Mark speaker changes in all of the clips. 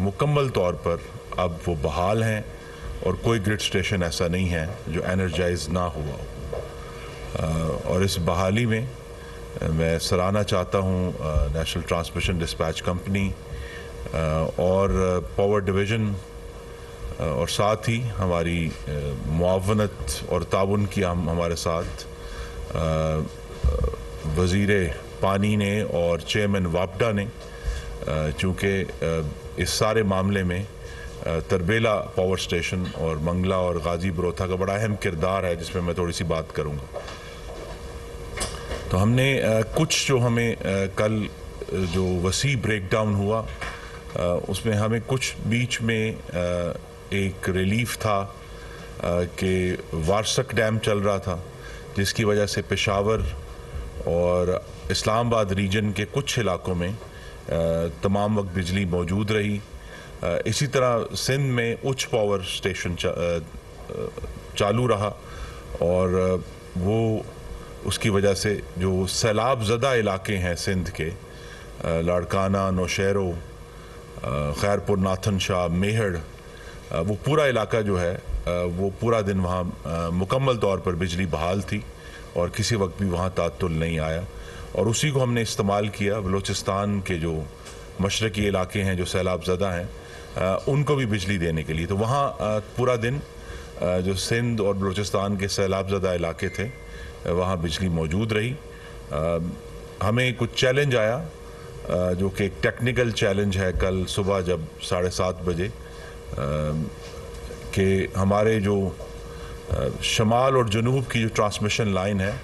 Speaker 1: मुकम्मल तौर पर अब वो बहाल हैं और कोई ग्रिड स्टेशन ऐसा नहीं है जो एनर्जाइज ना हुआ हो। और इस बहाली में मैं सराहना चाहता हूँ नेशनल ट्रांसमिशन डिस्पैच कंपनी और पावर डिवीज़न और साथ ही हमारी मुआवनत और ताउन किया हमारे साथ वज़ीर पानी ने और चेयरमैन वापडा ने, चूँकि इस सारे मामले में तरबेला पावर स्टेशन और मंगला और गाजी बरोथा का बड़ा अहम किरदार है, जिसमें मैं थोड़ी सी बात करूँगा। तो हमने कुछ जो हमें कल जो वसी ब्रेकडाउन हुआ उसमें हमें कुछ बीच में एक रिलीफ था कि वारसक डैम चल रहा था, जिसकी वजह से पेशावर और इस्लामाबाद रीजन के कुछ इलाकों में तमाम वक्त बिजली मौजूद रही। इसी तरह सिंध में उच्च पावर स्टेशन चालू रहा और वो उसकी वजह से जो सैलाब ज़दा इलाके हैं सिंध के, लाड़काना, नौशहरो, खैरपुर, नाथन शाह, मेहड़, वो पूरा इलाका जो है वो पूरा दिन वहाँ मुकम्मल तौर पर बिजली बहाल थी और किसी वक्त भी वहाँ तातुल नहीं आया। और उसी को हमने इस्तेमाल किया बलूचिस्तान के जो मशरकी इलाके हैं जो सैलाब ज़दा हैं उनको भी बिजली देने के लिए। तो वहाँ पूरा दिन जो सिंध और बलूचिस्तान के सैलाब ज़दा इलाके थे वहाँ बिजली मौजूद रही। हमें कुछ चैलेंज आया जो कि एक टेक्निकल चैलेंज है कल सुबह जब 7:30 बजे कि हमारे जो शमाल और जनूब की जो ट्रांसमिशन लाइन है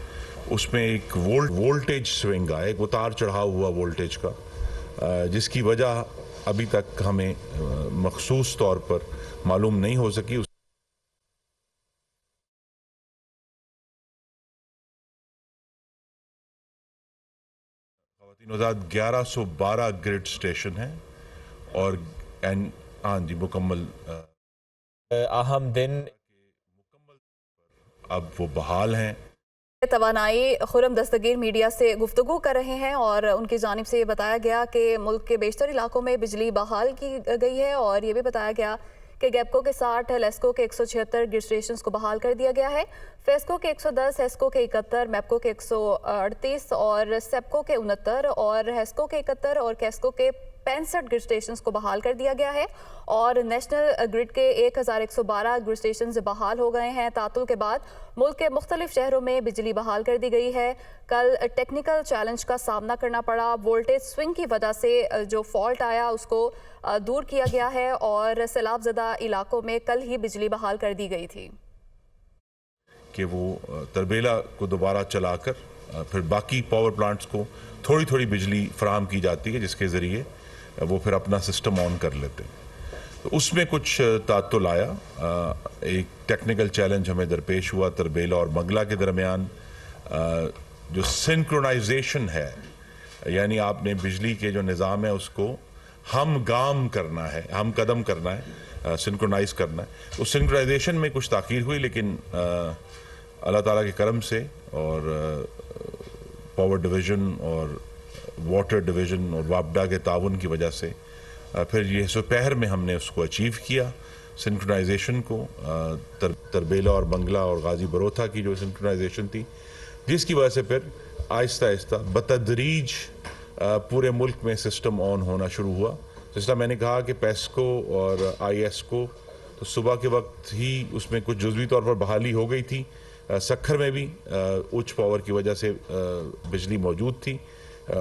Speaker 1: उसमें एक वोल्टेज स्विंग आया, एक उतार चढ़ाव हुआ वोल्टेज का, जिसकी वजह अभी तक हमें मखसूस तौर पर मालूम नहीं हो सकी। ख़वातीन-ओ-ज़ात 1112 ग्रिड स्टेशन हैं और हाँ जी मुकम्मल
Speaker 2: अहम दिन
Speaker 1: अब वो बहाल हैं।
Speaker 3: तवानाई खुरम दस्तगीर मीडिया से गुफ्तगू कर रहे हैं और उनकी जानिब से ये बताया गया कि मुल्क के बेशतर इलाकों में बिजली बहाल की गई है और ये भी बताया गया कि गैपको के 60, लेस्को के 176 ग्रिड स्टेशन को बहाल कर दिया गया है। फेस्को के 110, हेस्को के 71, मैपको के 138 और सेप्को के 69 और हेस्को के 71 और कैस्को के 65 ग्रिड स्टेशन को बहाल कर दिया गया है और नेशनल ग्रिड के 1112 ग्रिड स्टेशन बहाल हो गए हैं। तातुल के बाद मुल्क के मुख्तलिफ शहरों में बिजली बहाल कर दी गई है। कल टेक्निकल चैलेंज का सामना करना पड़ा, वोल्टेज स्विंग की वजह से जो फॉल्ट आया उसको दूर किया गया है और सैलाब ज़दा इलाकों में कल ही बिजली बहाल कर दी गई थी
Speaker 1: कि वो तरबेला को दोबारा चलाकर फिर बाकी पावर प्लांट्स को थोड़ी थोड़ी बिजली फराहम की जाती है, जिसके ज़रिए वो फिर अपना सिस्टम ऑन कर लेते हैं। तो उसमें कुछ तातुल आया, एक टेक्निकल चैलेंज हमें दरपेश हुआ तरबेला और मंगला के दरमियान। जो सिंक्रोनाइजेशन है, यानी आपने बिजली के जो निज़ाम है उसको हम गाम करना है, हम कदम करना है, सिंक्रोनाइज करना है। उस सिंक्रोनाइजेशन में कुछ ताख़ीर हुई, लेकिन अल्लाह ताला के करम से और पावर डिवीज़न और वाटर डिवीज़न और वापडा के ताउन की वजह से फिर ये दोपहर में हमने उसको अचीव किया सिंक्रोनाइजेशन को। तरबेला और मंगला और गाजी बरोथा की जो सिंक्रोनाइजेशन थी, जिसकी वजह से फिर आहिस्ता आहिस्ता बतदरीज पूरे मुल्क में सिस्टम ऑन होना शुरू हुआ। जिस तरह मैंने कहा कि पेस्को और ISCO तो सुबह के वक्त ही उसमें कुछ जुज़वी तौर पर बहाली हो गई थी। सखर में भी उच्च पावर की वजह से बिजली मौजूद थी।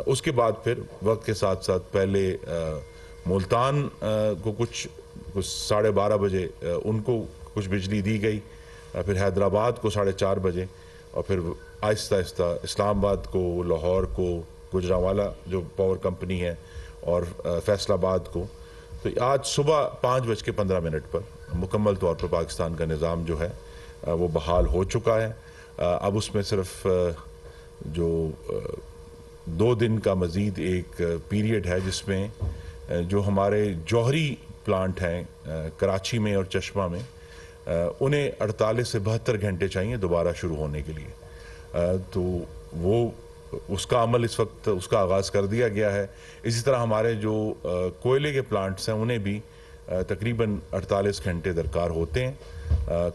Speaker 1: उसके बाद फिर वक्त के साथ साथ पहले मुल्तान को कुछ 12:30 बजे उनको कुछ बिजली दी गई, फिर हैदराबाद को 4:30 बजे और फिर आहिस्ता आहिस्ता इस्लामाबाद को, लाहौर को, गुजरांवाला जो पावर कंपनी है और फैसलाबाद को। तो आज सुबह 5:15 पर मुकम्मल तौर पर पाकिस्तान का निज़ाम जो है वो बहाल हो चुका है। अब उसमें सिर्फ जो 2 दिन का मज़ीद एक पीरियड है जिसमें जो हमारे जौहरी प्लांट हैं कराची में और चश्मा में, उन्हें 48 से 72 घंटे चाहिए दोबारा शुरू होने के लिए। तो वो اس کا عمل اس وقت اس کا آغاز کر دیا گیا ہے. اسی طرح ہمارے جو کوئلے کے پلانٹس ہیں انہیں بھی تقریباً 48 گھنٹے درکار ہوتے ہیں.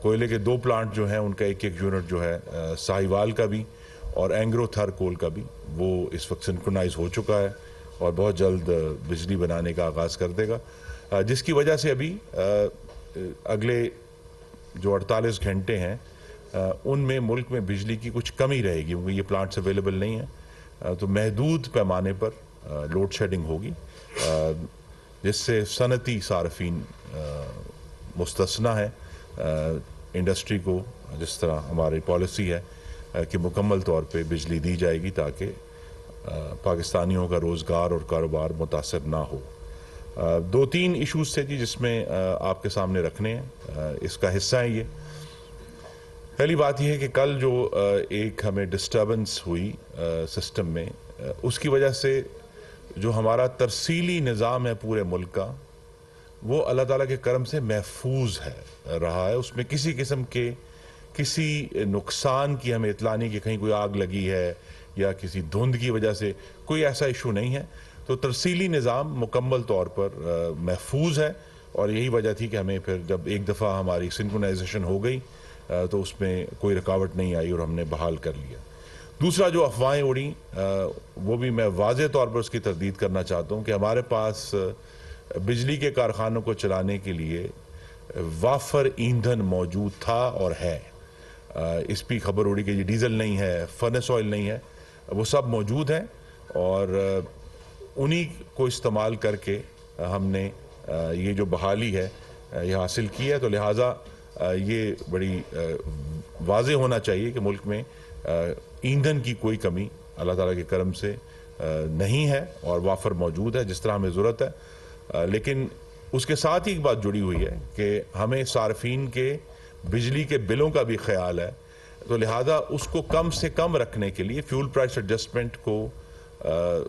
Speaker 1: کوئلے کے 2 پلانٹ جو ہیں ان کا ایک یونٹ جو ہے ساہیوال کا بھی اور اینگرو تھر کول کا بھی وہ اس وقت سنکرونائز ہو چکا ہے اور بہت جلد بجلی بنانے کا آغاز کر دے گا, جس کی وجہ سے ابھی اگلے جو 48 گھنٹے ہیں ان میں ملک میں بجلی کی کچھ کمی رہے گی, کیونکہ یہ پلانٹس اویلیبل نہیں ہیں. تو محدود پیمانے پر لوڈ شیڈنگ ہوگی, جس سے صنعتی صارفین مستثنیٰ ہے. انڈسٹری کو جس طرح ہماری پالیسی ہے کہ مکمل طور پہ بجلی دی جائے گی تاکہ پاکستانیوں کا روزگار اور کاروبار متاثر نہ ہو. 2-3 ایشوز تھے جی جس میں آپ کے سامنے رکھنے ہیں, اس کا حصہ ہے یہ. پہلی بات یہ ہے کہ کل جو ایک ہمیں ڈسٹربنس ہوئی سسٹم میں, اس کی وجہ سے جو ہمارا ترسیلی نظام ہے پورے ملک کا وہ اللہ تعالیٰ کے کرم سے محفوظ رہا ہے. اس میں کسی قسم کے کسی نقصان کی ہمیں اطلاع نہیں کہ کہیں کوئی آگ لگی ہے یا کسی دھند کی وجہ سے, کوئی ایسا ایشو نہیں ہے. تو ترسیلی نظام مکمل طور پر محفوظ ہے اور یہی وجہ تھی کہ ہمیں پھر جب ایک دفعہ ہماری سنکرونائزیشن ہو گئی تو اس میں کوئی رکاوٹ نہیں آئی اور ہم نے بحال کر لیا. دوسرا جو افواہیں اڑیں وہ بھی میں واضح طور پر اس کی تردید کرنا چاہتا ہوں کہ ہمارے پاس بجلی کے کارخانوں کو چلانے کے لیے وافر ایندھن موجود تھا اور ہے. اس پہ خبر اڑی کہ یہ ڈیزل نہیں ہے, فرنس آئل نہیں ہے, وہ سب موجود ہیں اور انہی کو استعمال کر کے ہم نے یہ جو بحالی ہے یہ حاصل کی ہے. تو لہٰذا یہ بڑی واضح ہونا چاہیے کہ ملک میں ایندھن کی کوئی کمی اللہ تعالیٰ کے کرم سے نہیں ہے اور وافر موجود ہے جس طرح ہمیں ضرورت ہے. لیکن اس کے ساتھ ہی ایک بات جڑی ہوئی ہے کہ ہمیں صارفین کے بجلی کے بلوں کا بھی خیال ہے. تو لہٰذا اس کو کم سے کم رکھنے کے لیے, فیول پرائس ایڈجسٹمنٹ کو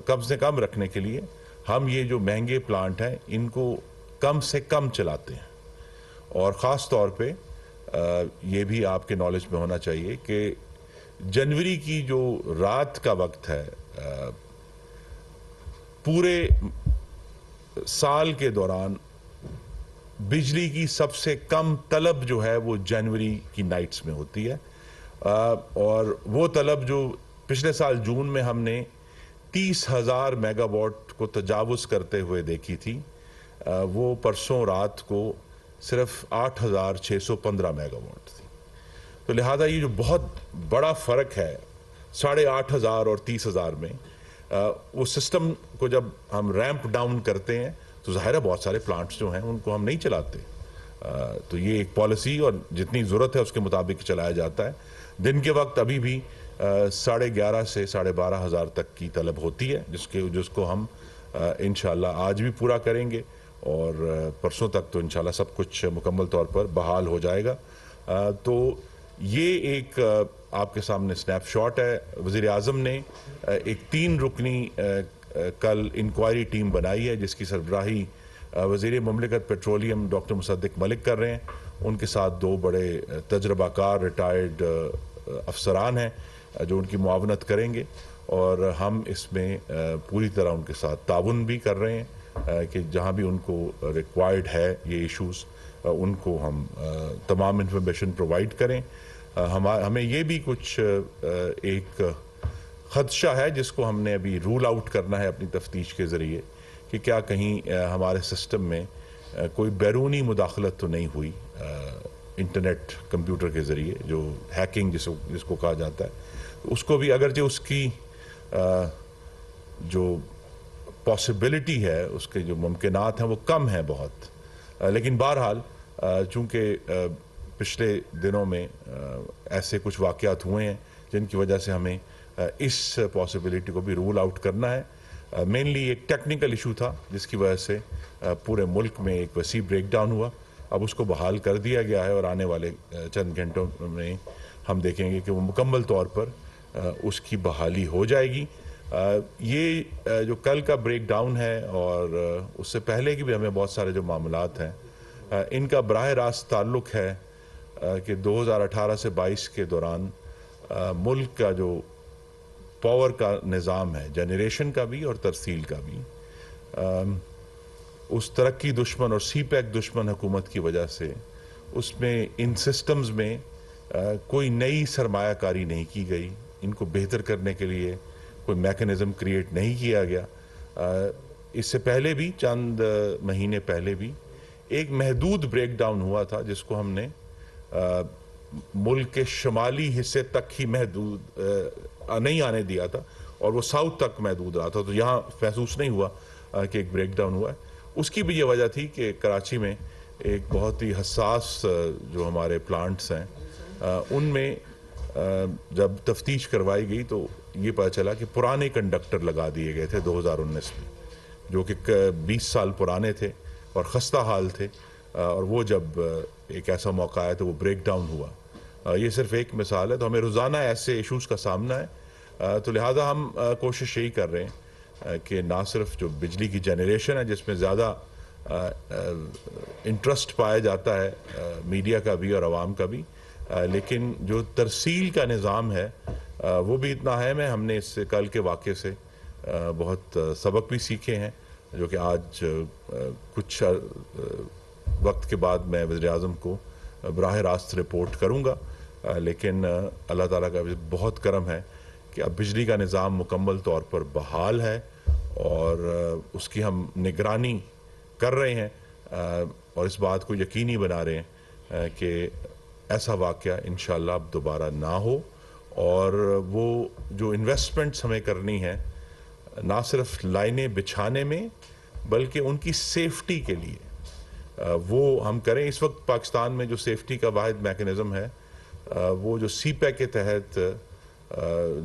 Speaker 1: کم سے کم رکھنے کے لیے ہم یہ جو مہنگے پلانٹ ہیں ان کو کم سے کم چلاتے ہیں. اور خاص طور پہ یہ بھی آپ کے نالج میں ہونا چاہیے کہ جنوری کی جو رات کا وقت ہے, پورے سال کے دوران بجلی کی سب سے کم طلب جو ہے وہ جنوری کی نائٹس میں ہوتی ہے. اور وہ طلب جو پچھلے سال جون میں ہم نے 30,000 میگا واٹ کو تجاوز کرتے ہوئے دیکھی تھی, وہ پرسوں رات کو صرف 8,615 میگا واٹ تھی. تو لہذا یہ جو بہت بڑا فرق ہے 8,500 اور 30,000 میں, وہ سسٹم کو جب ہم ریمپ ڈاؤن کرتے ہیں تو ظاہر ہے بہت سارے پلانٹس جو ہیں ان کو ہم نہیں چلاتے. تو یہ ایک پالیسی اور جتنی ضرورت ہے اس کے مطابق چلایا جاتا ہے. دن کے وقت ابھی بھی 11,500 سے 12,500 تک کی طلب ہوتی ہے جس کو ہم انشاءاللہ آج بھی پورا کریں گے اور پرسوں تک تو انشاءاللہ سب کچھ مکمل طور پر بحال ہو جائے گا. تو یہ ایک آپ کے سامنے سنیپ شاٹ ہے. وزیر اعظم نے ایک 3 رکنی کل انکوائری ٹیم بنائی ہے جس کی سربراہی وزیر مملکت پیٹرولیم ڈاکٹر مصدق ملک کر رہے ہیں. ان کے ساتھ 2 بڑے تجربہ کار ریٹائرڈ افسران ہیں جو ان کی معاونت کریں گے اور ہم اس میں پوری طرح ان کے ساتھ تعاون بھی کر رہے ہیں کہ جہاں بھی ان کو ریکوائرڈ ہے یہ ایشوز ان کو ہم تمام انفارمیشن پرووائڈ کریں. ہمیں یہ بھی کچھ ایک خدشہ ہے جس کو ہم نے ابھی رول آؤٹ کرنا ہے اپنی تفتیش کے ذریعے کہ کیا کہیں ہمارے سسٹم میں کوئی بیرونی مداخلت تو نہیں ہوئی انٹرنیٹ کمپیوٹر کے ذریعے, جو ہیکنگ جس کو کہا جاتا ہے. اس کو بھی اگرچہ اس کی جو پاسبلٹی ہے, اس کے جو ممکنات ہیں وہ کم ہیں بہت, لیکن بہرحال چونکہ پچھلے دنوں میں ایسے کچھ واقعات ہوئے ہیں جن کی وجہ سے ہمیں اس پاسبلٹی کو بھی رول آؤٹ کرنا ہے. مینلی ایک ٹیکنیکل ایشو تھا جس کی وجہ سے پورے ملک میں ایک وسیع بریک ڈاؤن ہوا. اب اس کو بحال کر دیا گیا ہے اور آنے والے چند گھنٹوں میں ہم دیکھیں گے کہ وہ مکمل طور پر اس کی بحالی ہو جائے گی. یہ جو کل کا بریک ڈاؤن ہے اور اس سے پہلے کی بھی ہمیں بہت سارے جو معاملات ہیں ان کا براہ راست تعلق ہے کہ 2018 سے 22 کے دوران ملک کا جو پاور کا نظام ہے، جنریشن کا بھی اور ترسیل کا بھی، اس ترقی دشمن اور سی پیک دشمن حکومت کی وجہ سے اس میں ان سسٹمز میں کوئی نئی سرمایہ کاری نہیں کی گئی، ان کو بہتر کرنے کے لیے کوئی میکنزم کریٹ نہیں کیا گیا۔ اس سے پہلے بھی چند مہینے پہلے بھی ایک محدود بریک ڈاؤن ہوا تھا جس کو ہم نے ملک کے شمالی حصے تک ہی محدود نہیں آنے دیا تھا اور وہ ساؤتھ تک محدود رہا تھا، تو یہاں محسوس نہیں ہوا کہ ایک بریک ڈاؤن ہوا ہے۔ اس کی بھی یہ وجہ تھی کہ کراچی میں ایک بہت ہی حساس جو ہمارے پلانٹس ہیں ان میں جب تفتیش کروائی گئی تو یہ پتہ چلا کہ پرانے کنڈکٹر لگا دیے گئے تھے 2019 میں، جو کہ 20 سال پرانے تھے اور خستہ حال تھے، اور وہ جب ایک ایسا موقع آیا تو وہ بریک ڈاؤن ہوا۔ یہ صرف ایک مثال ہے، تو ہمیں روزانہ ایسے ایشوز کا سامنا ہے، تو لہٰذا ہم کوشش یہی کر رہے ہیں کہ نہ صرف جو بجلی کی جنریشن ہے جس میں زیادہ انٹرسٹ پایا جاتا ہے میڈیا کا بھی اور عوام کا بھی، لیکن جو ترسیل کا نظام ہے وہ بھی اتنا اہم ہے۔ ہم نے اس سے کل کے واقعے سے بہت سبق بھی سیکھے ہیں، جو کہ آج کچھ وقت کے بعد میں وزیر اعظم کو براہ راست رپورٹ کروں گا، لیکن اللہ تعالیٰ کا بہت کرم ہے کہ اب بجلی کا نظام مکمل طور پر بحال ہے اور اس کی ہم نگرانی کر رہے ہیں اور اس بات کو یقینی بنا رہے ہیں کہ ایسا واقعہ انشاءاللہ اب دوبارہ نہ ہو، اور وہ جو انویسٹمنٹس ہمیں کرنی ہے نہ صرف لائنیں بچھانے میں بلکہ ان کی سیفٹی کے لیے وہ ہم کریں۔ اس وقت پاکستان میں جو سیفٹی کا واحد میکنزم ہے وہ جو سی پیک کے تحت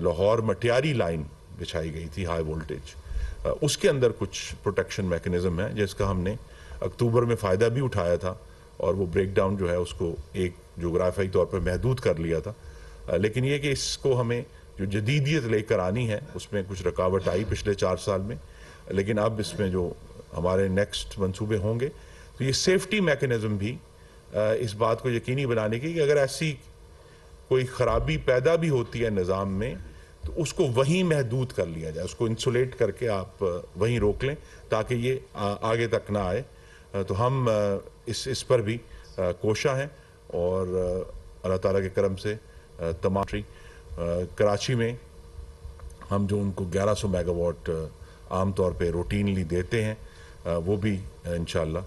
Speaker 1: لاہور مٹیاری لائن بچھائی گئی تھی ہائی وولٹیج، اس کے اندر کچھ پروٹیکشن میکنزم ہے جس کا ہم نے اکتوبر میں فائدہ بھی اٹھایا تھا اور وہ بریک ڈاؤن جو ہے اس کو ایک جغرافیائی طور پر محدود کر لیا تھا، لیکن یہ کہ اس کو ہمیں جو جدیدیت لے کر آنی ہے اس میں کچھ رکاوٹ آئی پچھلے 4 سال میں، لیکن اب اس میں جو ہمارے نیکسٹ منصوبے ہوں گے تو یہ سیفٹی میکنزم بھی اس بات کو یقینی بنانے کی کہ اگر ایسی کوئی خرابی پیدا بھی ہوتی ہے نظام میں تو اس کو وہیں محدود کر لیا جائے، اس کو انسولیٹ کر کے آپ وہیں روک لیں تاکہ یہ آگے تک نہ آئے۔ تو ہم اس پر بھی کوشاں ہیں اور اللہ تعالیٰ کے کرم سے تمام کراچی میں ہم جو ان کو 1100 میگا واٹ عام طور پہ روٹینلی دیتے ہیں وہ بھی انشاءاللہ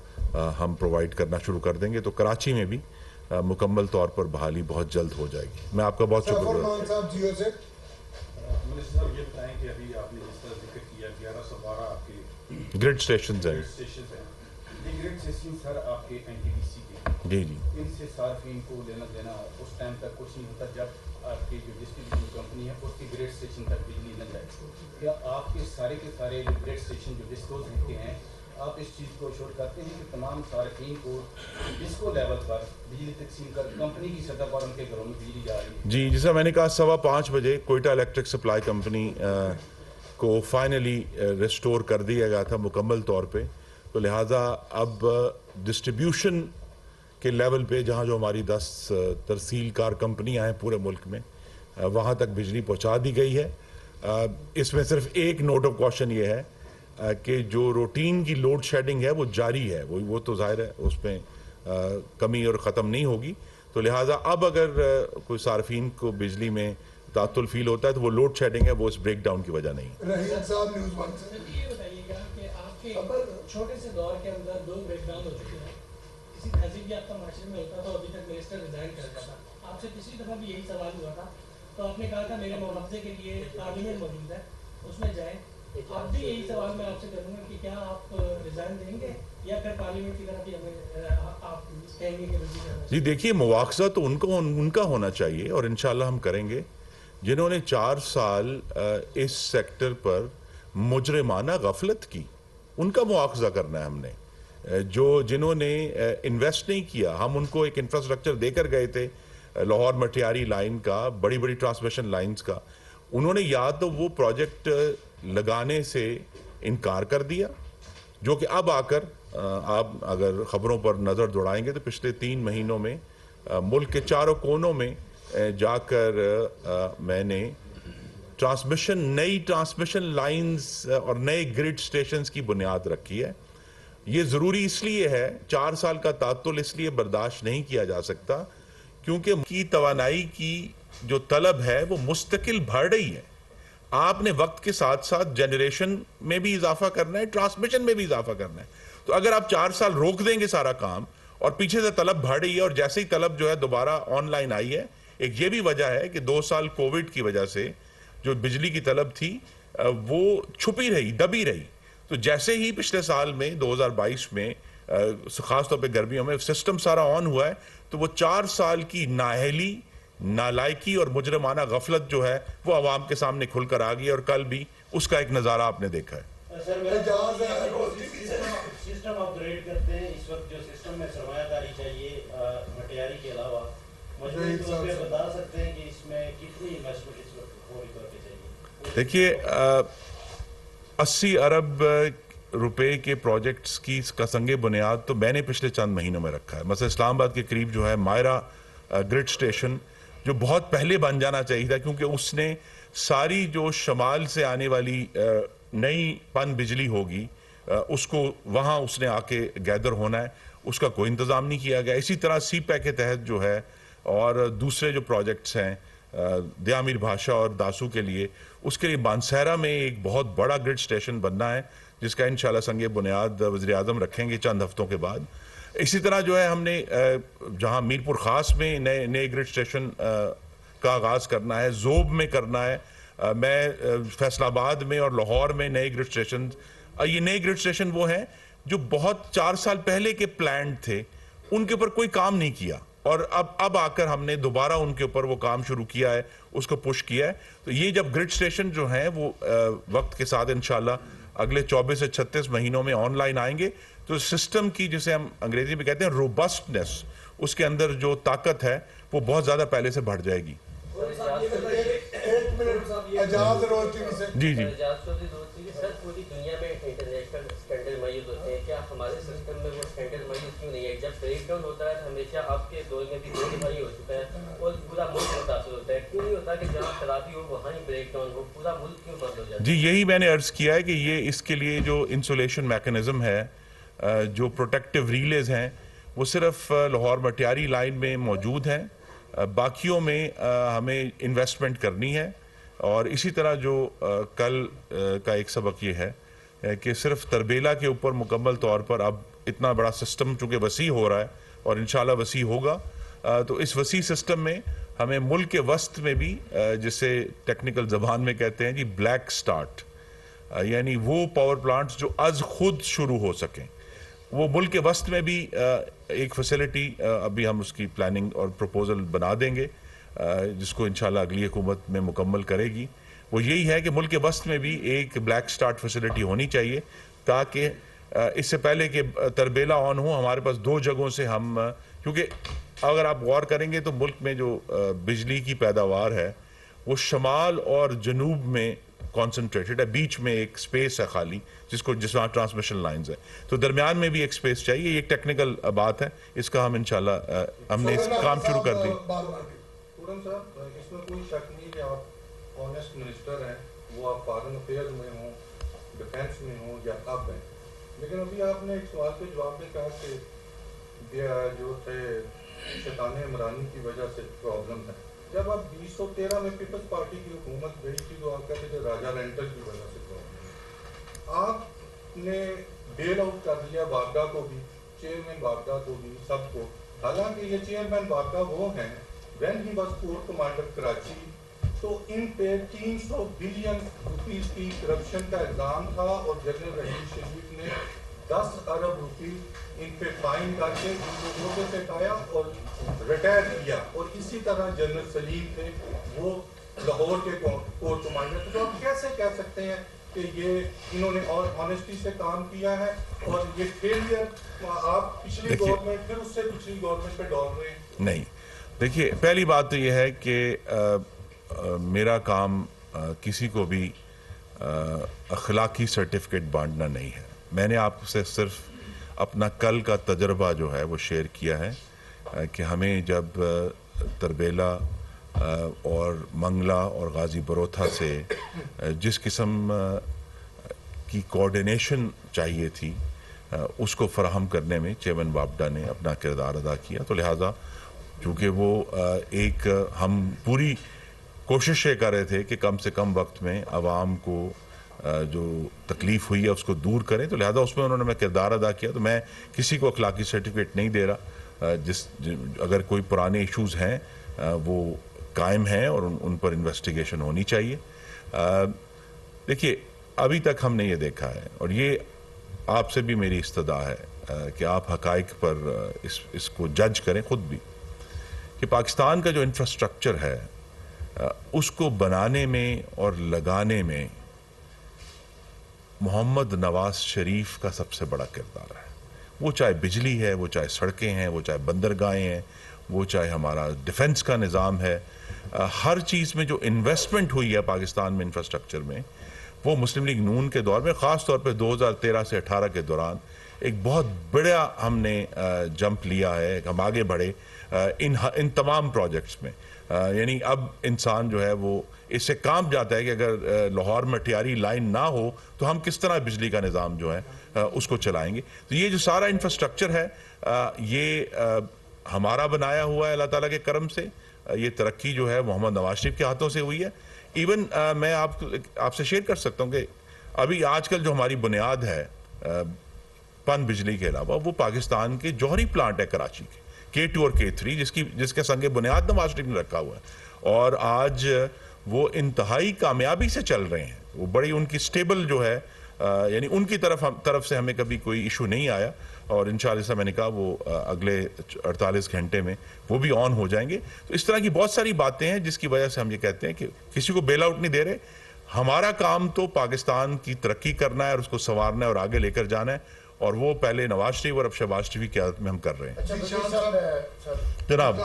Speaker 1: ہم پرووائڈ کرنا شروع کر دیں گے، تو کراچی میں بھی مکمل طور پر بحالی بہت جلد ہو جائے گی۔ میں آپ کا بہت شکر گزار
Speaker 4: منسٹر صاحب یہ بتائیں کہ ابھی آپ نے جس طرح ذکر کیا 1112 آپ کے
Speaker 1: گریڈ اسٹیشنز ہیں،
Speaker 4: یہ گریڈ اسٹیشن سر آپ کے این ٹی ڈی سی کے،
Speaker 1: جی جی،
Speaker 4: ان سے صارفین کو لینا دینا اس ٹائم تک کچھ نہیں ہوتا جب آپ کی جو ڈسٹریبیوشن کمپنی ہے اس کی گریڈ اسٹیشن تک بجلی نہ جائے، کیا آپ کے سارے جو گریڈ اسٹیشن جو ڈسکلوز ہوتے ہیں آپ اس چیز کو شور کرتے ہیں کہ تمام صارفین کو ڈسکو لیول پر بجلی تقسیم کر کمپنی کی سطح پر ان کے گھروں میں بجلی جا رہی ہے؟ جی،
Speaker 1: جیسا میں نے کہا 5:15 بجے کوئٹہ الیکٹرک سپلائی کمپنی کو فائنلی ریسٹور کر دیا گیا تھا مکمل طور پہ، تو لہٰذا اب ڈسٹریبیوشن کے لیول پہ جہاں جو ہماری 10 ترسیل کار کمپنیاں ہیں پورے ملک میں وہاں تک بجلی پہنچا دی گئی ہے۔ اس میں صرف ایک نوٹ آف کوشن یہ ہے کہ جو روٹین کی لوڈ شیڈنگ ہے وہ جاری ہے، وہ تو ظاہر ہے اس میں کمی اور ختم نہیں ہوگی، تو لہٰذا اب اگر کوئی صارفین کو بجلی میں تعطل فیل ہوتا ہے تو وہ لوڈ شیڈنگ ہے، وہ اس بریک ڈاؤن کی وجہ نہیں ہے۔
Speaker 5: رحیم صاحب نیوز 1 سے یہ بتائیے گا کہ آپ کے چھوٹے سے دور کے اندر 2 بریک ڈاؤن ہو چکے ہیں، کسی تہذیب یافتہ معاشرے میں ہوتا تو ابھی تک منسٹر ریزائن کر جاتا۔ آپ سے پچھلی دفعہ بھی یہی سوال ہوا تھا تو آپ نے کہا تھا میرے محافظے کے لیے پارلیمنٹ موجود ہے اس میں جائیں، اب بھی یہی سوال میں آپ سے کروں گا کہ کیا آپ ریزائن دیں گے یا پھر پارلیمنٹ کی طرف بھی ہمیں آپ کہیں گے کہ
Speaker 1: جی دیکھیے، مواخذہ تو ان کا ہونا چاہیے اور انشاءاللہ ہم کریں گے، جنہوں نے 4 سال اس سیکٹر پر مجرمانہ غفلت کی ان کا مواخذہ کرنا ہے ہم نے، جنہوں نے انویسٹ نہیں کیا، ہم ان کو ایک انفراسٹرکچر دے کر گئے تھے لاہور مٹیاری لائن کا، بڑی بڑی ٹرانسمیشن لائنز کا، انہوں نے یا تو وہ پروجیکٹ لگانے سے انکار کر دیا، جو کہ اب آ کر آپ اگر خبروں پر نظر دوڑائیں گے تو پچھلے 3 مہینوں میں ملک کے چاروں کونوں میں جا کر میں نے ट्रांसमिशन नई ट्रांसमिशन लाइंस और नए ग्रिड स्टेशंस की बुनियाद रखी है। ये ज़रूरी इसलिए है, 4 साल का तातुल इसलिए बर्दाश्त नहीं किया जा सकता क्योंकि की तवानाई की जो तलब है वो मुस्तकिल बढ़ रही है। आपने वक्त के साथ साथ जनरेशन में भी इजाफा करना है, ट्रांसमिशन में भी इजाफा करना है। तो अगर आप 4 साल रोक देंगे सारा काम और पीछे से तलब बढ़ रही है, और जैसे ही तलब जो है दोबारा ऑनलाइन आई है, एक ये भी वजह है कि 2 साल कोविड की वजह से जो बिजली की तलब थी वो छुपी रही, दबी रही। तो जैसे ही पिछले साल में 2022 में खास तौर पे गर्मियों में सिस्टम सारा ऑन हुआ है, तो वो 4 साल की नाअहली, नालायकी और मुजरमाना गफलत जो है वो आवाम के सामने खुलकर आ गई, और कल भी उसका एक नज़ारा आपने देखा है।
Speaker 6: सिस्टम अपग्रेड करते हैं इस वक्त, जो सिस्टम में सरमायादारी चाहिए मटियारी के अलावा, मजबूरी तौर पे बता सकते हैं कि इसमें कितनी इन्वेस्टमेंट इस वक्त फौरी तौर पे चाहिए?
Speaker 1: देखिए 80 अरब रुपए के प्रोजेक्ट्स की का संगे बुनियाद तो मैंने पिछले चंद महीनों में रखा है। मतलब इस्लामाबाद के करीब जो है मायरा ग्रिड स्टेशन, जो बहुत पहले बन जाना चाहिए था, क्योंकि उसने सारी जो शमाल से आने वाली नई पन बिजली होगी उसको वहाँ उसने आके गैदर होना है, उसका कोई इंतज़ाम नहीं किया गया। इसी तरह सीपैक के तहत जो है और दूसरे जो प्रोजेक्ट्स हैं दियामीर भाषा और दासू के लिए, उसके लिए बानसहरा में एक बहुत बड़ा ग्रिड स्टेशन बनना है, जिसका इंशाल्लाह संगे बुनियाद वज़ीर-ए-आज़म रखेंगे चंद हफ्तों के बाद। इसी तरह जो है हमने जहाँ मीरपुर ख़ास में नए ग्रिड स्टेशन का आगाज़ करना है, ज़ोब में करना है, मैं फैसलाबाद में और लाहौर में नए ग्रिड स्टेशन। ये नए ग्रिड स्टेशन वो हैं जो बहुत 4 साल पहले के प्लान थे, उनके ऊपर कोई काम नहीं किया, और अब आकर हमने दोबारा उनके ऊपर वो काम शुरू किया है, उसको पुश किया है। तो ये जब ग्रिड स्टेशन जो हैं वो वक्त के साथ इंशाल्लाह अगले 24 से 36 महीनों में ऑनलाइन आएंगे, तो सिस्टम की, जिसे हम अंग्रेजी में कहते हैं रोबस्टनेस, उसके अंदर जो ताकत है वो बहुत ज़्यादा पहले से बढ़ जाएगी। जी जी
Speaker 7: सर, पूरी दुनिया में इंटरनेशनल स्टैंडर्ड मौजूद होते हैं, क्या हमारे सिस्टम में वो स्टैंडर्ड मौजूद क्यों नहीं है? जब ब्रेक डाउन होता है तो हमेशा आपके दौर में भी 2 दफा ही हो चुका है और पूरा मुल्क मुतासर होता है। क्यों नहीं होता कि जहाँ खराबी हो वहाँ ही ब्रेक डाउन हो, पूरा मुल्क क्यों बंद हो जाता है?
Speaker 1: जी, यही मैंने अर्ज़ किया है कि ये इसके लिए जो इंसुलेशन मैकेनिज़्म है, जो प्रोटेक्टिव रिलेज हैं, वो सिर्फ लाहौर मटियारी लाइन में मौजूद हैं, बाकियों में हमें इन्वेस्टमेंट करनी है। और इसी तरह जो कल का एक सबक ये है कि सिर्फ तरबेला के ऊपर मुकम्मल तौर पर अब इतना बड़ा सिस्टम चूँकि वसी हो रहा है और इंशाल्लाह वसी होगा, तो इस वसी सिस्टम में हमें मुल्क के वस्त में भी, जिसे टेक्निकल ज़बान में कहते हैं जी ब्लैक स्टार्ट, यानी वो पावर प्लांट्स जो आज खुद शुरू हो सकें, वो मुल्क के वस्त में भी एक फैसिलिटी अभी हम उसकी प्लानिंग और प्रपोजल बना देंगे, जिसको इंशाल्लाह अगली हुकूमत में मुकम्मल करेगी। वो यही है कि मुल्क के वस्त में भी एक ब्लैक स्टार्ट फैसिलिटी होनी चाहिए, ताकि इससे पहले कि तरबेला ऑन हो, हमारे पास 2 जगहों से हम, क्योंकि अगर आप गौर करेंगे तो मुल्क में जो बिजली की पैदावार है वो शमाल और जनूब में कॉन्सनट्रेटेड है, बीच में एक स्पेस है खाली जिसमें ट्रांसमिशन लाइंस है, तो दरमियान में भी एक स्पेस चाहिए। ये एक टेक्निकल बात है, इसका हम इंशाल्लाह हमने इस काम शुरू कर दी।
Speaker 8: साहब, इसमें कोई शक नहीं कि आप ऑनेस्ट मिनिस्टर हैं, वो आप फॉरेन अफेयर्स में हों, डिफेंस में हों या अब हैं, लेकिन अभी आपने एक सवाल के जवाब में कहा कि जो थे शैतान इमरानी की वजह से प्रॉब्लम है। जब आप 2013 में पीपल्स पार्टी की हुकूमत गई थी तो आप कहते थे राजा रेंटल की वजह से प्रॉब्लम है। आपने बेल आउट कर दिया बागडा को भी, चेयरमैन बागडा को भी, सबको। हालांकि ये चेयरमैन बागडा वो हैं, when he was core commander Karachi, तो इन पे 300 बिलियन रुपीस की करप्शन का इल्जाम था और जनरल रहीम शरीफ ने 10 अरब रुपीस इन पे फाइन करके इनको वोटों से हटाया और रिटायर किया। और इसी तरह जनरल सलीम थे, वो लाहौर के कोर कमांडर थे। तो आप कैसे कह सकते हैं कि ये इन्होंने और ऑनेस्टी से काम किया है, और ये फेलियर आप पिछली गवर्नमेंट फिर उससे पिछली गवर्नमेंट पे डाल रहे हैं?
Speaker 1: नहीं, देखिए, पहली बात तो यह है कि मेरा काम किसी को भी अखलाकी सर्टिफिकेट बांटना नहीं है। मैंने आपसे सिर्फ अपना कल का तजर्बा जो है वो शेयर किया है कि हमें जब तरबेला اور منگلا اور غازی بروتھا سے جس قسم کی کوارڈینیشن چاہیے تھی اس کو فراہم کرنے میں چیئرمین وابڈا نے اپنا کردار ادا کیا. تو لہٰذا چونکہ وہ ایک ہم پوری کوشش یہ کر رہے تھے کہ کم سے کم وقت میں عوام کو جو تکلیف ہوئی ہے اس کو دور کریں, تو لہٰذا اس میں انہوں نے کردار ادا کیا. تو میں کسی کو اخلاقی سرٹیفکیٹ نہیں دے رہا. اگر کوئی پرانے ایشوز ہیں وہ قائم ہیں اور ان پر انویسٹیگیشن ہونی چاہیے. دیکھیے ابھی تک ہم نے یہ دیکھا ہے, اور یہ آپ سے بھی میری استدعا ہے کہ آپ حقائق پر اس کو جج کریں خود بھی, کہ پاکستان کا جو انفراسٹرکچر ہے اس کو بنانے میں اور لگانے میں محمد نواز شریف کا سب سے بڑا کردار ہے. وہ چاہے بجلی ہے, وہ چاہے سڑکیں ہیں, وہ چاہے بندرگاہیں ہیں, وہ چاہے ہمارا ڈیفنس کا نظام ہے, ہر چیز میں جو انویسٹمنٹ ہوئی ہے پاکستان میں انفراسٹرکچر میں, وہ مسلم لیگ نون کے دور میں خاص طور پہ 2013 سے 18 کے دوران ایک بہت بڑا ہم نے جمپ لیا ہے, ہم آگے بڑھے ان تمام پروجیکٹس میں. یعنی اب انسان جو ہے وہ اس سے کام جاتا ہے کہ اگر لاہور میں ٹیاری لائن نہ ہو تو ہم کس طرح بجلی کا نظام جو ہے اس کو چلائیں گے. تو یہ جو سارا انفراسٹرکچر ہے یہ ہمارا بنایا ہوا ہے اللہ تعالیٰ کے کرم سے. یہ ترقی جو ہے محمد نواز شریف کے ہاتھوں سے ہوئی ہے. ایون میں آپ سے شیئر کر سکتا ہوں کہ ابھی آج کل جو ہماری بنیاد ہے پن بجلی کے علاوہ, وہ پاکستان کے جوہری پلانٹ ہے کراچی کے K2 اور K3 جس کے سنگ بنیاد نواز شریف نے رکھا ہوا ہے, اور آج وہ انتہائی کامیابی سے چل رہے ہیں. وہ بڑی ان کی سٹیبل جو ہے, یعنی ان کی طرف سے ہمیں کبھی کوئی ایشو نہیں آیا, اور انشاءاللہ جیسا میں نے کہا وہ اگلے 48 گھنٹے میں وہ بھی آن ہو جائیں گے. تو اس طرح کی بہت ساری باتیں ہیں جس کی وجہ سے ہم یہ کہتے ہیں کہ کسی کو بیل آؤٹ نہیں دے رہے. ہمارا کام تو پاکستان کی ترقی کرنا ہے اور اس کو سنوارنا ہے اور آگے لے کر جانا ہے, اور وہ پہلے نواز شریف اور اب شہباز شریف کی قیادت میں ہم کر رہے ہیں. جناب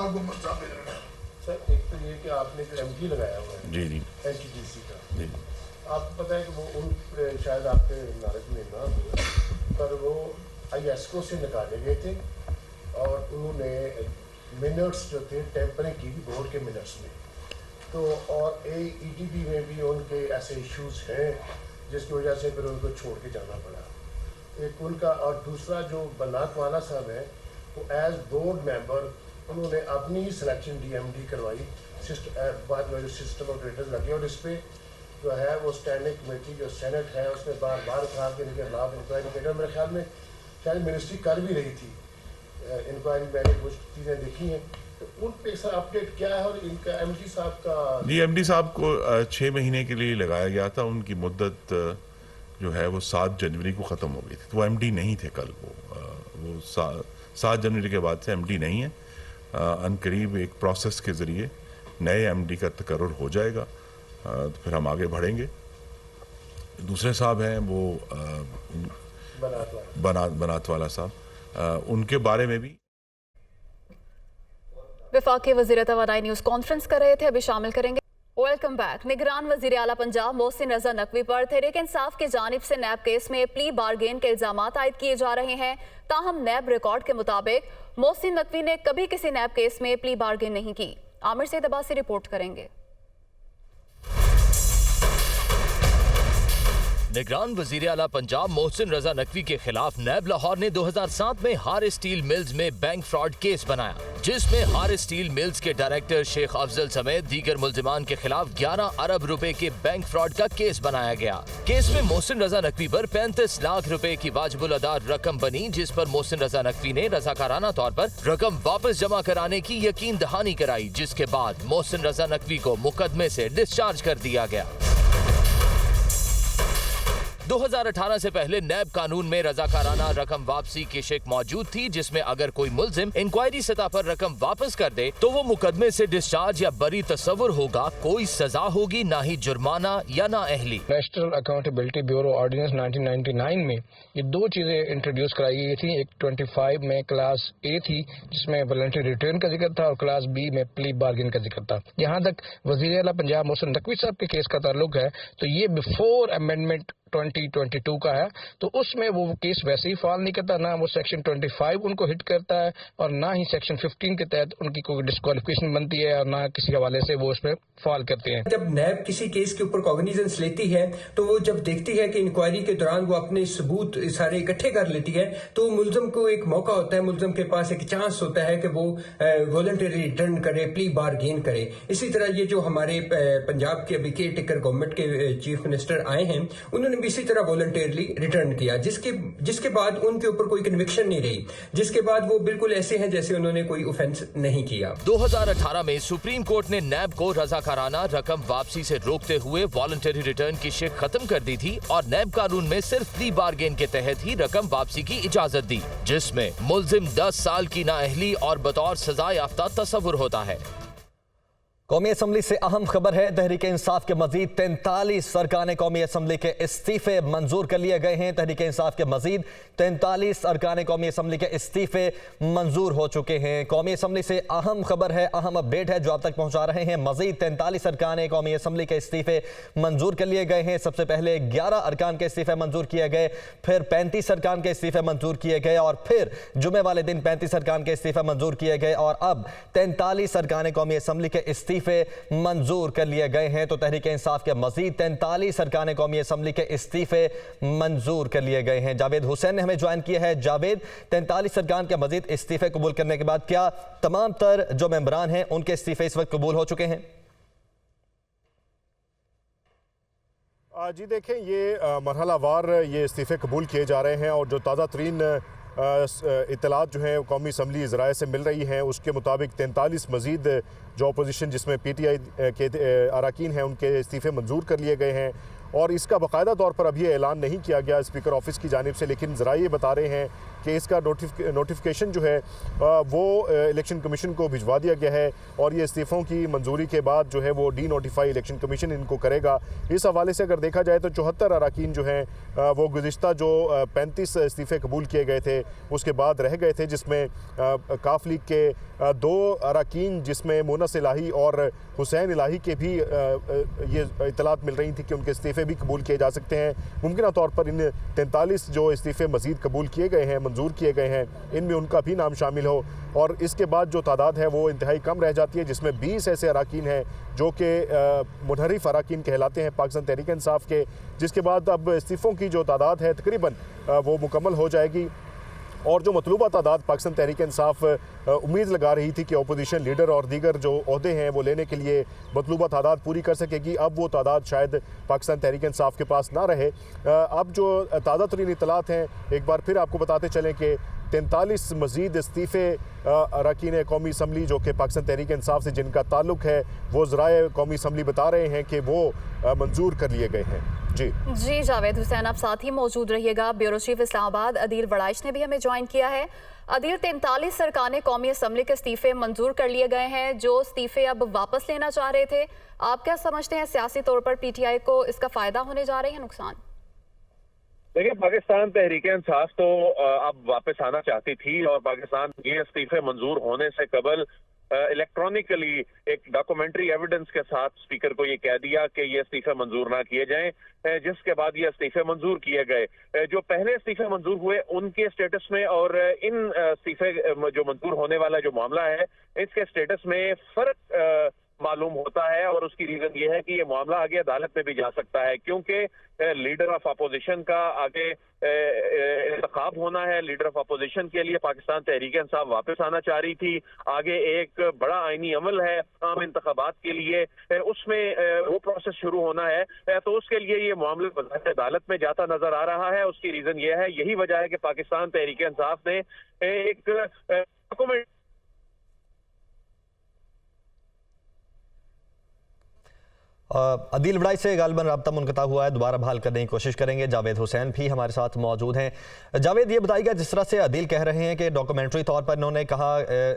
Speaker 9: سر ایک تو یہ کہ آپ نے جو MD لگایا ہوا ہے
Speaker 1: جی جی
Speaker 9: NTPC کا,
Speaker 1: جی
Speaker 9: آپ کو پتہ ہے کہ وہ ان شاید آپ کے نالج میں نہ ہوا, پر وہ ISCO سے نکالے گئے تھے, اور انہوں نے منٹس جو تھے ٹیمپرنگ کی بھی بورڈ کے منٹس میں. تو اور ETB میں بھی ان کے ایسے ایشوز ہیں جس کی وجہ سے پھر ان کو چھوڑ کے جانا پڑا. ایک ان کا, اور دوسرا جو بنات والا صاحب ہے وہ ایز بورڈ ممبر انہوں نے اپنی ہی سلیکشن DMD کروائی, بعد میں جو سسٹم آپریٹرز لگے, اور اس پہ جو ہے وہ اسٹینڈنگ کمیٹی جو سینٹ ہے اس نے بار بار کہا کہ ان کے خلاف انکوائری کرے. میرے خیال میں شاید منسٹری کر بھی رہی تھی انکوائری, میں نے کچھ چیزیں دیکھی ہیں, تو ان پہ سر اپڈیٹ کیا ہے. اور ان کا MD صاحب کا
Speaker 1: جی MD صاحب کو 6 مہینے کے لیے لگایا گیا تھا. ان کی مدت جو ہے وہ 7 جنوری کو ختم ہو گئی تھی, تو وہ MD نہیں تھے کل. وہ 7 جنوری کے بعد سے MD نہیں ہے. ان قریب ایک پروسیس کے ذریعے نئے MD کا تقرر ہو جائے گا, تو پھر ہم آگے بڑھیں گے. دوسرے صاحب ہیں وہ بنات والا صاحب, ان کے بارے میں بھی
Speaker 3: وفاقی وزیر توانائی نیوز کانفرنس کر رہے تھے, ابھی شامل کریں گے. Welcome back. نگران وزیر اعلیٰ پنجاب محسن رضا نقوی پر تحریک انصاف کی جانب سے نیب کیس میں پلی بارگین کے الزامات عائد کیے جا رہے ہیں. تاہم نیب ریکارڈ کے مطابق محسن نقوی نے کبھی کسی نیب کیس میں پلی بارگین نہیں کی. عامر سید عباسی رپورٹ کریں گے.
Speaker 10: نگران وزیر اعلیٰ پنجاب محسن رضا نقوی کے خلاف نیب لاہور نے 2007 میں ہار اسٹیل ملز میں بینک فراڈ کیس بنایا, جس میں ہار اسٹیل ملز کے ڈائریکٹر شیخ افضل سمیت دیگر ملزمان کے خلاف 11 ارب روپے کے بینک فراڈ کا کیس بنایا گیا. کیس میں محسن رضا نقوی پر 35 لاکھ روپے کی واجب الادا رقم بنی, جس پر محسن رضا نقوی نے رضاکارانہ طور پر رقم واپس جمع کرانے کی یقین دہانی کرائی, جس کے بعد محسن رضا نقوی کو مقدمے سے ڈسچارج کر دیا گیا. 2018 سے پہلے نیب قانون میں رضاکارانہ رقم واپسی کی شک موجود تھی, جس میں اگر کوئی ملزم انکوائری سطح پر رقم واپس کر دے تو وہ مقدمے سے ڈسچارج یا بری تصور ہوگا, کوئی سزا ہوگی, نہ ہی جرمانہ یا نہ اہلی.
Speaker 11: نیشنل اکاؤنٹیبلٹی بیورو آرڈیننس 1999 میں یہ 2 چیزیں انٹروڈیوس کرائی گئی تھیں. ایک 25 میں کلاس A تھی جس میں والنٹری ریٹرن کا ذکر تھا, اور کلاس B میں پلی بارگین کا ذکر تھا. یہاں تک وزیر اعلیٰ پنجاب محسن نقوی صاحب کے کیس کا تعلق ہے تو یہ بیفور امینڈمنٹ 2022 का है, तो उसमें वो केस वैसे ही फाल नहीं करता, ना वो सेक्शन 25 उनको हिट करता है और ना ही सेक्शन 15 के तहत उनकी कोई डिस्क्वालिफिकेशन बनती है और ना किसी हवाले से वो उसमें फाल करते हैं।
Speaker 12: जब नैब किसी केस के ऊपर कॉग्निजेंस लेती है तो वो जब देखती है कि इंक्वायरी के दौरान वो अपने सबूत सारे इकट्ठे कर लेती है, तो मुलजम को एक मौका होता है, मुलजम के पास एक चांस होता है कि वो वॉलंटरी रिटर्न करे, प्ली बारगेन करे। इसी तरह ये जो हमारे पंजाब के अभी केयर टेकर गवर्नमेंट के चीफ मिनिस्टर आए हैं, उन्होंने भी इसी तरह वॉलंटरली रिटर्न किया, जिसके बाद उनके ऊपर कोई कन्विक्शन नहीं रही, जिसके बाद वो बिल्कुल ऐसे हैं जैसे उन्होंने कोई ऑफेंस नहीं किया।
Speaker 10: 2018 में सुप्रीम कोर्ट ने नैब को रजाकाराना रकम वापसी से रोकते हुए वॉलंटरी रिटर्न की शिक खत्म कर दी थी और नैब कानून में सिर्फ प्ली बार्गेन के तहत ही रकम वापसी की इजाजत दी, जिसमें मुल्जिम 10 साल की नाअहली और बतौर सजा याफ्ता तस्वुर होता है।
Speaker 13: कौमी असम्बली से अहम खबर है, तहरीक इंसाफ के मजीद 43 अरकान कौमी असम्बली के इस्तीफे मंजूर कर लिए गए हैं। तहरीक इंसाफ के मजीद 43 अरकान कौमी असम्बली के इस्तीफे मंजूर हो चुके हैं। कौमी असम्बली से अहम खबर है, अहम अपडेट है जो आप तक पहुंचा रहे हैं। मजीद 43 अरकान कौमी असम्बली के इस्तीफे मंजूर कर लिए गए हैं। सबसे पहले 11 अरकान के इस्तीफे मंजूर किए गए, फिर 35 अरकान के इस्तीफे मंजूर किए गए और फिर जुमे वाले दिन 35 अरकान के इस्तीफे मंजूर किए गए और अब 43 अरकान कौमी असम्बली के इस्तीफे मंजूर कर लिए गए हैं। तो तहरीक इंसाफ के मजीद 43 अरकान कौमी असम्बली के इस्तीफे मंजूर कर लिए गए हैं। जावेद हुसैन ने हमें ज्वाइन किया है। जावेद, 43 अरकान के मजीद इस्तीफे कबूल करने के बाद क्या तमाम तर जो मेंबरान हैं उनके इस्तीफे इस वक्त कबूल हो चुके हैं?
Speaker 14: जी देखें, ये मरहला वार ये इस्तीफे कबूल किए जा रहे हैं और जो ताज़ा तरीन इत्तलात जो हैं कौमी असम्बली ज़राए से मिल रही हैं उसके मुताबिक 43 मज़ीद जो अपोजिशन जिसमें PTI के अरकान हैं उनके इस्तीफ़े मंजूर कर लिए गए हैं और इसका बाकायदा तौर पर अभी ऐलान नहीं किया गया स्पीकर ऑफिस की जानिब से, लेकिन ज़राए बता रहे हैं कि इसका नोटिफिकेशन जो है वो इलेक्शन कमीशन को भिजवा दिया गया है और ये इस्तीफ़ों की मंजूरी के बाद जो है वो डी नोटिफाई इलेक्शन कमीशन इनको करेगा। इस हवाले से अगर देखा जाए तो 74 अरकान जो हैं वो गुज़िश्ता जो 35 इस्तीफ़े कबूल किए गए थे उसके बाद रह गए थे, जिसमें काफ लीग के 2 अरकान जिसमें मोनस इलाही और हुसैन इलाही के भी ये इत्तलात मिल रही थी कि उनके इस्तीफ़े भी कबूल किए जा सकते हैं। मुमकिन तौर पर इन 43 जो इस्तीफ़े मज़ीद कबूल किए गए हैं, मंजूर किए गए हैं, इनमें उनका भी नाम शामिल हो और इसके बाद जो तादाद है वो इंतहाई कम रह जाती है, जिसमें 20 ऐसे अरकान हैं जो कि मुनहरिफ अरकान कहलाते हैं पाकिस्तान तहरीक इंसाफ के, जिसके बाद अब इस्तीफ़ों की जो तादाद है तकरीबन वो मुकम्मल हो जाएगी और जो मतलूबा तादाद पाकिस्तान तहरीक इंसाफ उम्मीद लगा रही थी कि अपोजिशन लीडर और दीगर जो ओहदे हैं वो लेने के लिए मतलूबा तादाद पूरी कर सकेगी, अब वो तादाद शायद पाकिस्तान तहरीक इंसाफ के पास ना रहे। अब जो ताज़ा तरीन इत्तलात हैं एक बार फिर आपको बताते चलें कि 43 मज़ीद इस्तीफ़े अरकान कौमी असम्बली जो कि पाकिस्तान तहरीक इंसाफ से जिनका ताल्लुक़ है वो ज़राए कौमी असम्बली बता रहे हैं कि वो मंजूर कर लिए गए हैं। जी
Speaker 3: जावेद हुसैन, आप साथ ही मौजूद रहिएगा। ब्यूरो चीफ इस्लामाबाद अदील वड़ाइश ने भी हमें ज्वाइन किया है। अदील, 43 अरकान कौमी असम्बली के इस्तीफे मंजूर कर लिए गए हैं, जो इस्तीफे अब वापस लेना चाह रहे थे, आप क्या समझते हैं सियासी तौर पर PTI को इसका फ़ायदा होने जा रही है, नुकसान?
Speaker 15: देखिए, पाकिस्तान तहरीक इंसाफ तो अब वापस आना चाहती थी और पाकिस्तान ये इस्तीफे मंजूर होने से कबल इलेक्ट्रॉनिकली एक डॉक्यूमेंट्री एविडेंस के साथ स्पीकर को ये कह दिया कि ये इस्तीफे मंजूर ना किए जाएं, जिसके बाद ये इस्तीफे मंजूर किए गए। जो पहले इस्तीफे मंजूर हुए उनके स्टेटस में और इन इस्तीफे जो मंजूर होने वाला जो मामला है इसके स्टेटस में फर्क मालूम होता है और उसकी रीजन ये है कि ये मामला आगे अदालत में भी जा सकता है, क्योंकि लीडर ऑफ अपोजिशन का आगे इंतखाब होना है। लीडर ऑफ अपोजिशन के लिए पाकिस्तान तहरीक इंसाफ वापस आना चाह रही थी। आगे एक बड़ा आईनी अमल है आम इंतखाबात के लिए, उसमें वो प्रोसेस शुरू होना है, तो उसके लिए ये मामला अदालत में जाता नजर आ रहा है। उसकी रीजन ये है, यही वजह है कि पाकिस्तान तहरीक इंसाफ ने एक डॉक्यूमेंट
Speaker 13: अदील वड़ाइश से गालिबन राब्ता मुनक़ता हुआ है, दोबारा बहाल करने की कोशिश करेंगे। जावेद हुसैन भी हमारे साथ मौजूद हैं। जावेद, ये बताइएगा, जिस तरह से अदील कह रहे हैं कि डॉक्यूमेंट्री तौर पर इन्होंने कहा,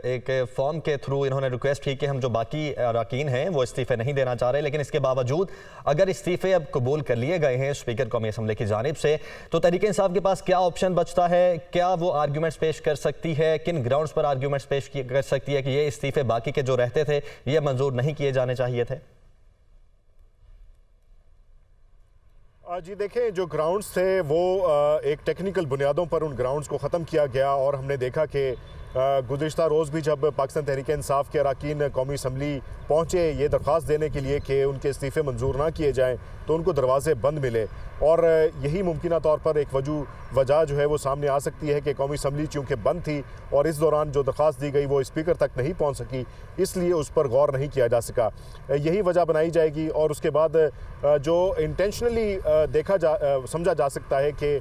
Speaker 13: एक फॉर्म के थ्रू इन्होंने रिक्वेस्ट की कि हम जो बाकी अरकान हैं वो इस्तीफ़े नहीं देना चाह रहे, लेकिन इसके बावजूद अगर इस्तीफ़े अब कबूल कर लिए गए हैं स्पीकर कौमी असम्बली की जानिब से, तो तहरीक इंसाफ के पास क्या ऑप्शन बचता है? क्या वो आर्ग्यूमेंट्स पेश कर सकती है? किन ग्राउंड्स पर आर्ग्यूमेंट्स पेश कर सकती है कि ये इस्तीफ़े बाकी के जो रहते थे ये मंजूर नहीं किए जाने चाहिए थे?
Speaker 14: जी देखें, जो ग्राउंड्स थे वो एक टेक्निकल बुनियादों पर उन ग्राउंड्स को ख़त्म किया गया और हमने देखा कि गुज़िश्ता रोज़ भी जब पाकिस्तान तहरीक इंसाफ के अरकान कौमी असम्बली पहुँचे ये दरख्वास्त देने के लिए कि उनके इस्तीफ़े मंजूर ना किए जाएँ तो उनको दरवाज़े बंद मिले और यही मुमकिन तौर पर एक वजह जो है वो सामने आ सकती है कि कौमी असम्बली चूँकि बंद थी और इस दौरान जो दरख्वास्त दी गई वो स्पीकर तक नहीं पहुँच सकी, इसलिए उस पर गौर नहीं किया जा सका। यही वजह बनाई जाएगी और उसके बाद जो इंटेंशनली समझा जा सकता है कि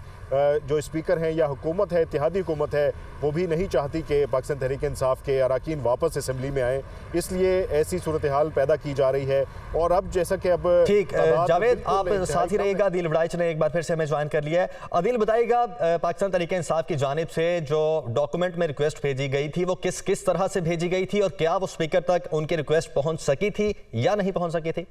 Speaker 14: जो स्पीकर हैं या हुकूमत है, इत्तेहादी हुकूमत है, वो भी नहीं चाहती कि पाकिस्तान तहरीक इंसाफ के अरकान वापस असम्बली में आए, इसलिए ऐसी सूरत हाल पैदा की जा रही है। और अब जैसा कि अब
Speaker 13: ठीक, जावेद आप साथ ही रहिएगा। आदिल वड़ाइच ने एक बार फिर से हमें ज्वाइन कर लिया है। आदिल बताइएगा, पाकिस्तान तहरीक इंसाफ की जानिब से जो डॉक्यूमेंट में रिक्वेस्ट भेजी गई थी वो किस तरह से भेजी गई थी और क्या वो स्पीकर तक उनकी रिक्वेस्ट पहुंच सकी थी या नहीं पहुंच सकी थी?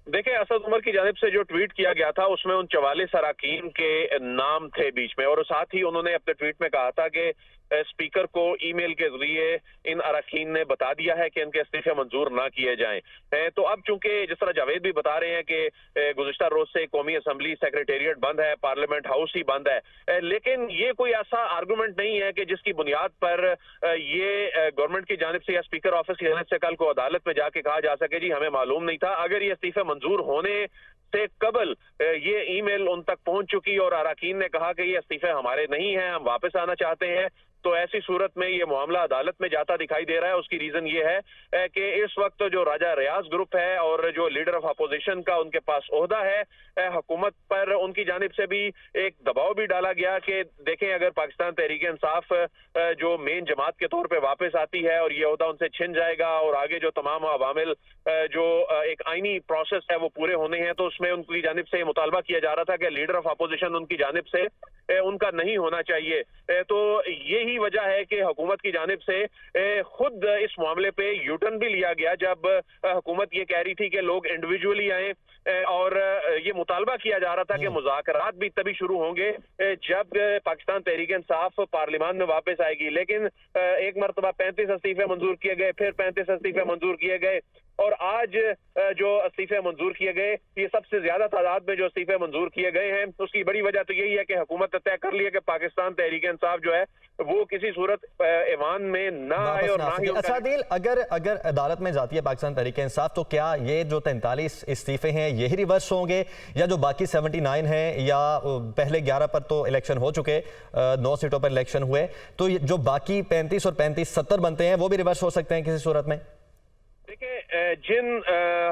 Speaker 15: देखिए, असद उमर की जानिब से जो ट्वीट किया गया था उसमें उन 44 अरकान के नाम थे बीच में और साथ ही उन्होंने अपने ट्वीट में कहा था कि स्पीकर को ईमेल के जरिए इन अरकान ने बता दिया है कि इनके इस्तीफे मंजूर ना किए जाएं। तो अब चूंकि जिस तरह जावेद भी बता रहे हैं कि गुज़िश्ता रोज से कौमी असम्बली सेक्रेटेरिएट बंद है, पार्लियामेंट हाउस ही बंद है, लेकिन ये कोई ऐसा आर्गूमेंट नहीं है कि जिसकी बुनियाद पर ये गवर्नमेंट की जानिब से या स्पीकर ऑफिस की जानिब से कल को अदालत में जाके कहा जा सके जी हमें मालूम नहीं था। अगर ये इस्तीफे मंजूर होने से कबल ये ईमेल उन तक पहुंच चुकी और अरकान ने कहा कि ये इस्तीफे हमारे नहीं हैं, हम वापस आना चाहते हैं, तो ऐसी सूरत में ये मामला अदालत में जाता दिखाई दे रहा है। उसकी रीजन ये है कि इस वक्त जो राजा रियाज ग्रुप है और जो लीडर ऑफ अपोजिशन का उनके पास ओहदा है, हुकूमत पर उनकी जानिब से भी एक दबाव भी डाला गया कि देखें अगर पाकिस्तान तहरीक इंसाफ जो मेन जमात के तौर पे वापस आती है और ये ओहदा उनसे छिन जाएगा और आगे जो तमाम अवामिल जो एक आईनी प्रोसेस है वो पूरे होने हैं, तो उसमें उनकी जानिब से मुतालबा किया जा रहा था कि लीडर ऑफ अपोजिशन उनकी जानिब से उनका नहीं होना चाहिए। तो यही वजह है कि हुकूमत की जानिब से खुद इस मामले पे यूटर्न भी लिया गया जब हुकूमत ये कह रही थी कि लोग इंडिविजुअली आए और ये मुतालबा किया जा रहा था कि मुज़ाकरात भी तभी शुरू होंगे जब पाकिस्तान तहरीक इंसाफ पार्लियामान में वापस आएगी। लेकिन एक मरतबा 35 इस्तीफे मंजूर किए गए, फिर 35 इस्तीफे मंजूर किए गए और आज जो इस्तीफे मंजूर किए गए, ये सबसे ज्यादा तादाद में जो इस्तीफे मंजूर किए गए हैं, उसकी बड़ी वजह तो यही है कि हुकूमत ने तय कर लिया कि पाकिस्तान तहरीक इंसाफ जो है वो किसी सूरत ऐवान में ना आए और ना ही।
Speaker 13: अच्छा आदिल, अगर अदालत में जाती है पाकिस्तान तहरीक इंसाफ तो क्या ये जो 43 इस्तीफे हैं यही रिवर्स होंगे या जो बाकी 79 हैं या पहले 11 पर तो इलेक्शन हो चुके, 9 सीटों पर इलेक्शन हुए, तो जो बाकी 35 और 35 70 बनते हैं वो भी रिवर्स हो सकते हैं किसी सूरत में?
Speaker 15: देखिए, जिन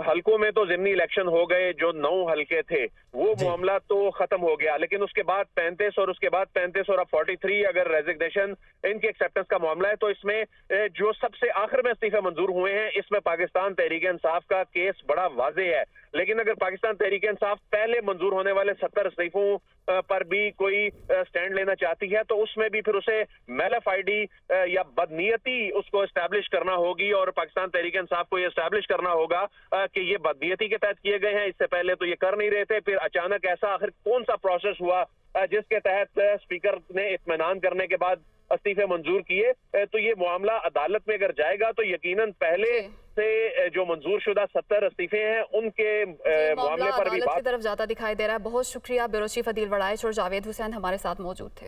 Speaker 15: हलकों में तो ज़िमनी इलेक्शन हो गए, जो 9 हलके थे वो मामला तो खत्म हो गया, लेकिन उसके बाद 35 और उसके बाद 35 और अब 43 अगर रेजिग्नेशन इनकी एक्सेप्टेंस का मामला है तो इसमें जो सबसे आखिर में इस्तीफे मंजूर हुए हैं इसमें पाकिस्तान तहरीक इंसाफ का केस बड़ा वाज़ेह है। लेकिन अगर पाकिस्तान तहरीक इंसाफ पहले मंजूर होने वाले 70 इस्तीफों पर भी कोई स्टैंड लेना चाहती है तो उसमें भी फिर उसे मैलाफाइडी या बदनीयती उसको एस्टैब्लिश करना होगी और पाकिस्तान तहरीक इंसाफ को ये एस्टैब्लिश करना होगा कि ये बदनीयती के तहत किए गए हैं, इससे पहले तो ये कर नहीं रहे थे। फिर अचानक ऐसा आखिर कौन सा प्रोसेस हुआ जिसके तहत स्पीकर ने इत्मीनान करने के बाद इस्तीफे मंजूर किए, तो ये मामला अदालत में अगर जाएगा तो यकीनन पहले से जो मंजूर शुदा 70 इस्तीफे हैं उनके मामले पर भी बात
Speaker 3: की तरफ जाता दिखाई दे रहा है। बहुत शुक्रिया। ब्यूरो चीफ आदिल वड़ाइच और जावेद हुसैन हमारे साथ मौजूद थे।